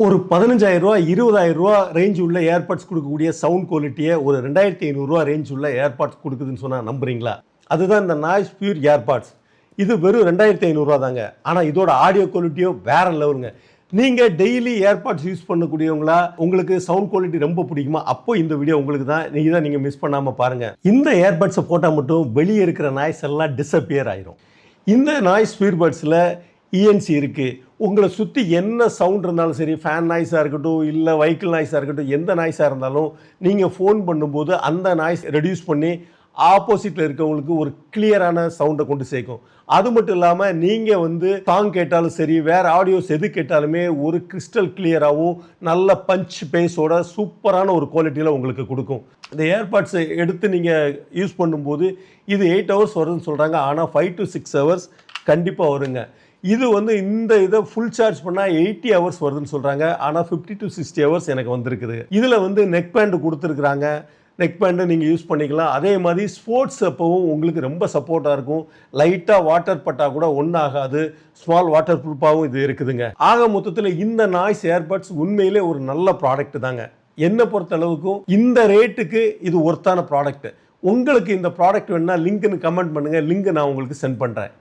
ஒரு 15,000 ரூபா 20,000 ரூபா ரேஞ்ச் உள்ள ஏர்பாட்ஸ் கொடுக்கக்கூடிய சவுண்ட் குவாலிட்டியை ஒரு 2,500 ரூபா ரேஞ்ச் உள்ள ஏர்பாட்ஸ் கொடுக்குதுன்னு சொன்னால் நம்புறீங்களா? அதுதான் இந்த நாய்ஸ் பியூர் ஏர்பாட்ஸ். இது வெறும் 2,500 ரூபா தாங்க. ஆனால் இதோட ஆடியோ குவாலிட்டியோ வேற லெவலுங்க. நீங்கள் டெய்லி ஏர்பாட்ஸ் யூஸ் பண்ணக்கூடியவங்களா, உங்களுக்கு சவுண்ட் குவாலிட்டி ரொம்ப பிடிக்குமா? அப்போ இந்த வீடியோ உங்களுக்கு தான். நீங்கள் மிஸ் பண்ணாமல் பாருங்கள். இந்த ஏர்பாட்ஸை போட்டால் மட்டும் வெளியே இருக்கிற நாய்ஸ் எல்லாம் டிஸப்பியர் ஆயிரும். இந்த நாய்ஸ் பியூர்பட்ஸில் இஎன்சி இருக்குது. உங்களை சுற்றி என்ன சவுண்ட் இருந்தாலும் சரி, ஃபேன் நாய்ஸாக இருக்கட்டும், இல்லை வெஹிக்கிள் நாய்ஸாக இருக்கட்டும், எந்த நாய்ஸாக இருந்தாலும் நீங்கள் ஃபோன் பண்ணும்போது அந்த நாய்ஸ் ரெடியூஸ் பண்ணி ஆப்போசிட்டில் இருக்கவங்களுக்கு ஒரு கிளியரான சவுண்டை கொண்டு சேர்க்கும். அது மட்டும் இல்லாமல் நீங்கள் சாங் கேட்டாலும் சரி, வேறு ஆடியோஸ் எது கேட்டாலுமே ஒரு கிறிஸ்டல் கிளியராகவும் நல்ல பஞ்ச் பேஸோட சூப்பரான ஒரு குவாலிட்டியில் உங்களுக்கு கொடுக்கும். இந்த ஏர்பாட்ஸை எடுத்து நீங்கள் யூஸ் பண்ணும்போது இது 8 ஹவர்ஸ் வருதுன்னு சொல்கிறாங்க. ஆனால் 5 to 6 ஹவர்ஸ் கண்டிப்பாக வருங்க. இது இந்த இதை ஃபுல் சார்ஜ் பண்ணால் 80 ஹவர்ஸ் வருதுன்னு சொல்கிறாங்க. ஆனால் 50 to 60 ஹவர்ஸ் எனக்கு வந்திருக்குது. இதில் நெக் பேண்டு கொடுத்துருக்குறாங்க. நெக் பேண்டு நீங்கள் யூஸ் பண்ணிக்கலாம். அதே மாதிரி ஸ்போர்ட்ஸ் அப்பவும் உங்களுக்கு ரொம்ப சப்போர்ட்டாக இருக்கும். லைட்டாக வாட்டர் பட்டால் கூட ஒன்றும் ஆகாது. ஸ்மால் வாட்டர் ப்ரூஃபாகவும் இது இருக்குதுங்க. ஆக மொத்தத்தில் இந்த நாய்ஸ் ஏர்பட்ஸ் உண்மையிலே ஒரு நல்ல ப்ராடக்ட் தாங்க. என்னை பொறுத்த அளவுக்கும் இந்த ரேட்டுக்கு இது ஒர்த்தான ப்ராடக்ட். உங்களுக்கு இந்த ப்ராடக்ட் வேணுன்னா லிங்க்னு கமெண்ட் பண்ணுங்கள். லிங்க் நான் உங்களுக்கு சென்ட் பண்ணுறேன்.